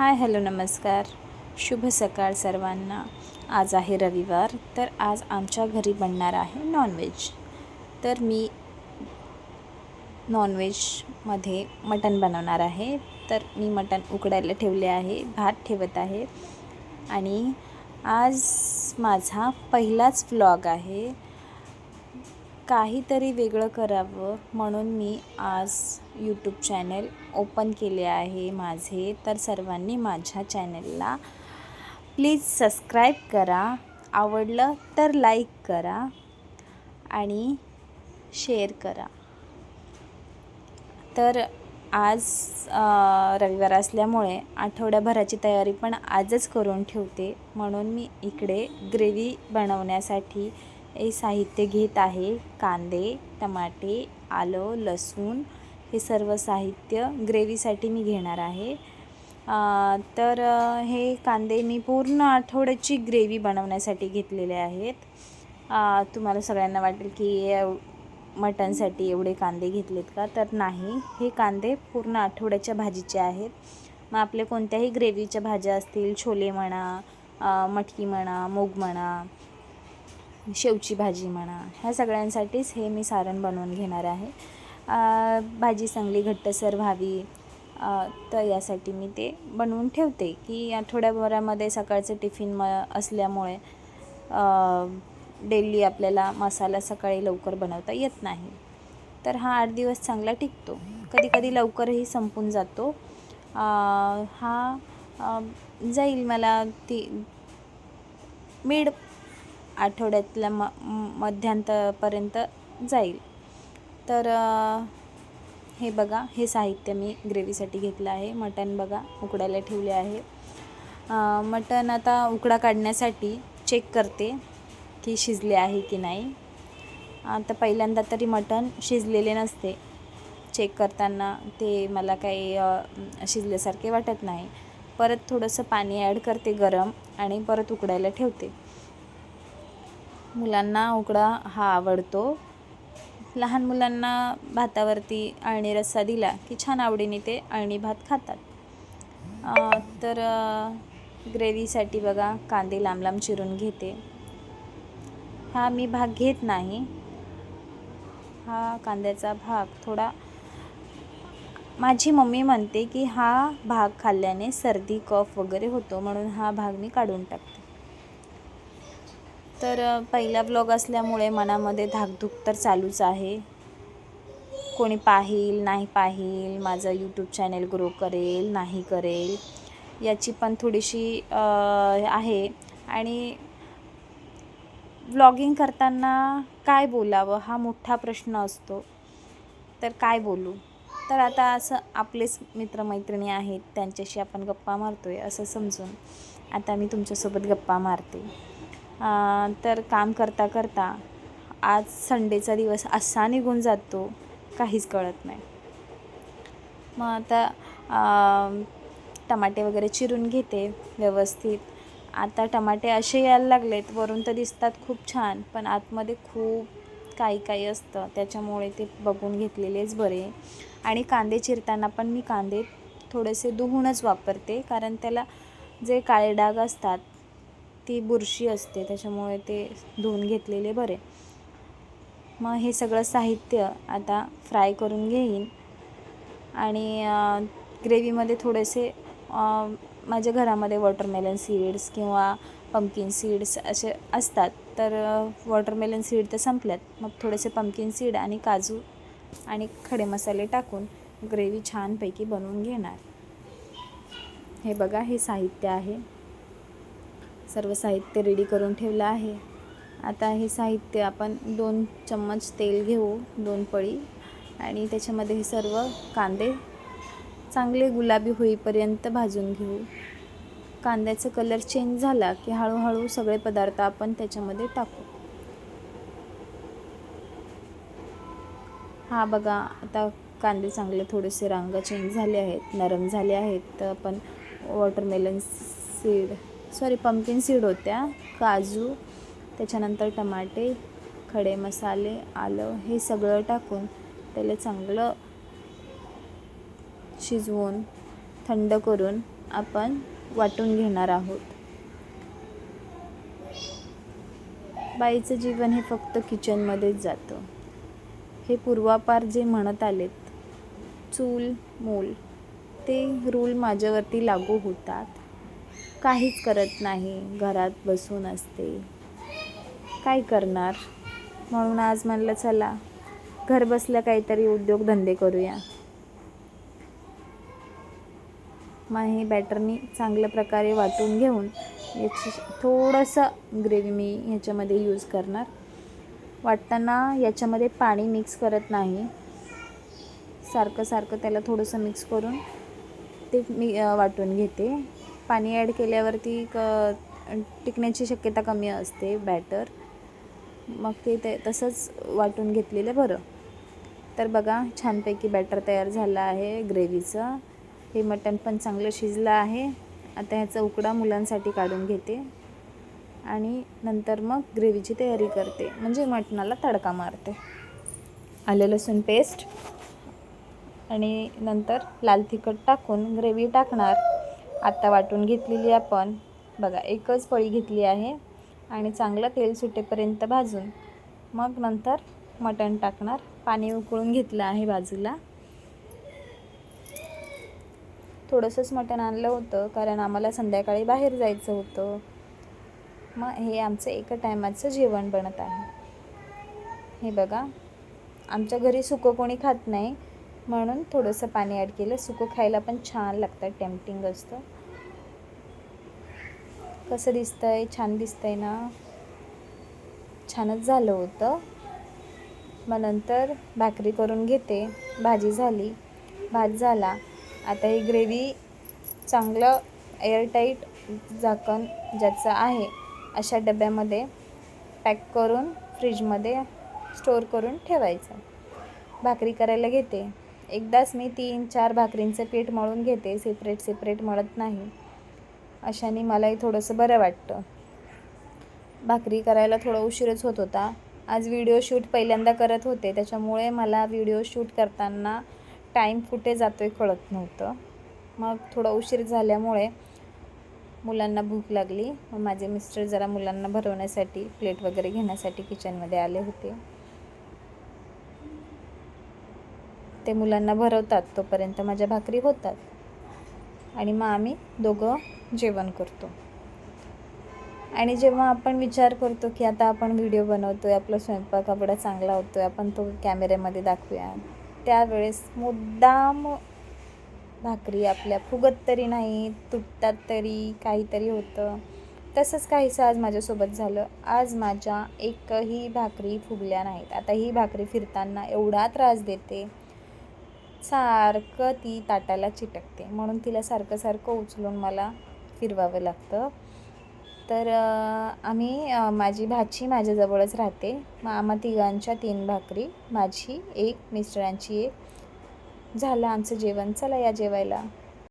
Hi hello नमस्कार, शुभ सकाळ सर्वांना. आज आहे रविवार, तर आज आमच्या घरी बनणार आहे नॉनव्हेज. तर मी नॉनव्हेजमध्ये मटण बनवणार आहे. तर मी मटण उकडायला ठेवले आहे, भात ठेवत आहे. आणि आज माझा पहिलाच व्लॉग आहे. काहीतरी वेगळं करावं म्हणून मी आज यूट्यूब चॅनल ओपन केले आहे माझे. तर सर्वांनी माझ्या चॅनलला प्लीज सबस्क्राईब करा, आवडलं तर लाईक करा आणि शेअर करा. तर आज रविवार असल्यामुळे आठवड्याभराची तयारी पण आजच करून ठेवते. म्हणून मी इकडे ग्रेव्ही बनवण्यासाठी हे साहित्य घेत आहे. कांदे, टमाटे, आलं, लसूण हे सर्व साहित्य ग्रेव्हीसाठी मी घेणार आहे. तर हे कांदे मी पूर्ण आठवड्याची ग्रेव्ही बनवण्यासाठी घेतलेले आहेत. तुम्हाला सगळ्यांना वाटेल की मटणसाठी एवढे कांदे घेतलेत का, तर नाही, हे कांदे पूर्ण आठवड्याच्या भाजीचे आहेत. मग आपले कोणत्याही ग्रेव्हीच्या भाज्या असतील, छोले म्हणा, मटकी म्हणा, मूग म्हणा, शेवची भाजी म्हणा, ह्या सगळ्यांसाठीच हे मी सारण बनवून घेणार आहे. भाजी चांगली घट्टसर व्हावी, तर यासाठी मी ते बनवून ठेवते की आठवड्याभरामध्ये सकाळचं टिफिन असल्यामुळे डेली आपल्याला मसाला सकाळी लवकर बनवता येत नाही. तर हा 8 दिवस चांगला टिकतो. कधी कधी लवकरही संपून जातो. हा जाईल मला ती मिड आठवड्यातल्या मध्यांतपर्यंत जाईल. तर हे बघा, हे साहित्य मी ग्रेव्हीसाठी घेतलं आहे. मटण बघा उकडायला ठेवले आहे. मटण आता उकडा काढण्यासाठी चेक करते की शिजले आहे की नाही. आता पहिल्यांदा तरी मटण शिजलेले नसते. चेक करताना ते मला काही शिजल्यासारखे वाटत नाही. परत थोडंसं पाणी ॲड करते गरम आणि परत उकडायला ठेवते. मुलांना उकडा हा आवडतो. लहान मुलांना भातावरती अळणी रस्सा दिला की छान आवडीने ते अळणी भात खातात. तर ग्रेव्हीसाठी बघा कांदे लांब लांब चिरून घेते. हा मी भाग घेत नाही. हा कांद्याचा भाग थोडा, माझी मम्मी म्हणते की हा भाग खाल्ल्याने सर्दी कफ वगैरे होतो, म्हणून हा भाग मी काढून टाकते. तर पहिला व्लॉग असल्यामुळे मनामध्ये धाकधूक तर चालूच आहे. कोणी पाहील नाही पाहील, माझं यूट्यूब चॅनल ग्रो करेल नाही करेल, याची पण थोडीशी आहे. आणि व्लॉगिंग करताना काय बोलावं हा मोठा प्रश्न असतो. तर काय बोलू, तर आता असं आपलेच मित्रमैत्रिणी आहेत, त्यांच्याशी आपण गप्पा मारतो आहे असं समजून आता मी तुमच्यासोबत गप्पा मारते. तर काम करता करता आज संडेचा दिवस असा निघून जातो, काहीच कळत नाही. मग आता टमाटे वगैरे चिरून घेते व्यवस्थित. आता टमाटे असे यायला लागलेत, वरून तर दिसतात खूप छान, पण आतमध्ये खूप काही असतं, त्याच्यामुळे ते बघून घेतलेलेच बरे. आणि कांदे चिरताना पण मी कांदे थोडेसे धुवूनच वापरते, कारण त्याला जे काळे डाग असतात ती बुरशी असते, त्याच्यामुळे ते धुवून घेतलेले बरे. मग हे सगळं साहित्य आता फ्राय करून घेईन. आणि ग्रेव्हीमध्ये थोडेसे माझ्या घरामध्ये वॉटरमेलन सीड्स किंवा पंपकिन सीड्स असे असतात, तर वॉटरमेलन सीड तर संपल्यात. मग थोडेसे पंपकिन सीड आणि काजू आणि खडे मसाले टाकून ग्रेव्ही छानपैकी बनवून घेणार. हे बघा, हे साहित्य आहे. सर्व साहित्य रेडी करून ठेवलं आहे. आता हे साहित्य आपण 2 चम्मच तेल घेऊ, 2 पळी, आणि त्याच्यामध्ये हे सर्व कांदे चांगले गुलाबी होईपर्यंत भाजून घेऊ. कांद्याचा कलर चेंज झाला की हळूहळू सगळे पदार्थ आपण त्याच्यामध्ये टाकू. हा बघा, आता कांदे चांगले थोडेसे रंग चेंज झाले आहेत, नरम झाले आहेत. तर आपण वॉटरमेलन सीड पंपकिन सीड होत्या, काजू, त्याच्यानंतर टमाटे, खडे मसाले, आलं, हे सगळं टाकून त्याला चांगलं शिजवून थंड करून आपण वाटून घेणार आहोत. बाईचं जीवन हे फक्त किचनमध्येच जातं. हे पूर्वापार जे म्हणत आलेत, चूल मूल, ते रूल माझ्यावरती लागू होतात. काहीच करत नाही, घरात बसून असते, काय करणार. म्हणून आज म्हणलं चला घर बसल्या काहीतरी उद्योगधंदे करूया. मग हे बॅटरनी चांगल्या प्रकारे वाटून घेऊन याची थोडंसं ग्रेव्ही मी ह्याच्यामध्ये यूज करणार. वाटताना याच्यामध्ये पाणी मिक्स करत नाही, सारखं त्याला थोडंसं मिक्स करून ते मी वाटून घेते. पाणी ॲड केल्यावरती टिकण्याची शक्यता कमी असते बॅटर. मग ते तसंच वाटून घेतलेलं बरं. तर बघा छानपैकी बॅटर तयार झालं आहे ग्रेव्हीचं. हे मटण पण चांगलं शिजलं आहे. आता ह्याचा उकडा मुलांसाठी काढून घेते आणि नंतर मग ग्रेव्हीची तयारी करते, म्हणजे मटणाला तडका मारते. आलं लसूण पेस्ट आणि नंतर लाल तिखट टाकून ग्रेव्ही टाकणार. आता वाटून घेतलेली आपण बघा एकच पळी घेतली आहे आणि चांगलं तेल सुटेपर्यंत भाजून मग नंतर मटण टाकणार. पाणी उकळून घेतलं आहे बाजूला. थोडंसंच मटण आणलं होतं कारण आम्हाला संध्याकाळी बाहेर जायचं होतं. मग हे आमचं एका टायमाचं जेवण बनत आहे. हे बघा आमच्या घरी सुकं कोणी खात नाही, म्हणून थोडंसं पाणी ॲड केलं. सुकं खायला पण छान लागतं, टेम्पटिंग असतं. कसं दिसतंय? छान दिसतंय ना? छानच झालं होतं. मग नंतर भाकरी करून घेते. भाजी झाली, भात झाला. आता ही ग्रेव्ही चांगलं एअरटाईट झाकण ज्याचं आहे अशा डब्यामध्ये पॅक करून फ्रीजमध्ये स्टोअर करून ठेवायचं. भाकरी करायला घेते. एकदाच मी 3-4 भाकरींचं पीठ मळून घेते, सेपरेट मळत नाही. अशाने मलाही थोडंसं बरं वाटतं. भाकरी करायला थोडा उशीरच होत होता. आज व्हिडिओ शूट पहिल्यांदा करत होते, त्याच्यामुळे मला व्हिडिओ शूट करताना टाईम कुठे जातो आहे कळत नव्हतं. मग थोडा उशीर झाल्यामुळे मुलांना भूक लागली. मग माझे मिस्टर जरा मुलांना भरवण्यासाठी प्लेट वगैरे घेण्यासाठी किचनमध्ये आले होते. ते मुलांना भरवतात तोपर्यंत माझ्या भाकरी होतात आणि मग आम्ही दोघं जेवण करतो. आणि जेव्हा आपण विचार करतो की आता आपण व्हिडिओ बनवतो आहे, आपला स्वयंपाक एवढा चांगला होतो आहे, आपण तो कॅमेऱ्यामध्ये दाखवूया, त्यावेळेस मुद्दाम भाकरी आपल्या फुगत तरी नाही, तुटतात तरी, काहीतरी होतं. तसंच काहीसं आज माझ्यासोबत झालं. आज माझ्या एकही भाकरी फुगल्या नाहीत. आता ही भाकरी फिरताना एवढा त्रास देते, सारखं ती ताटाला चिटकते, म्हणून तिला सारखं उचलून मला फिरवावं लागतं. तर माझी भाची माझ्याजवळच राहते. मग आम्हा तिघांच्या 3 भाकरी, माझी 1, मिस्टरांची 1. झालं आमचं जेवण. चला या जेवायला.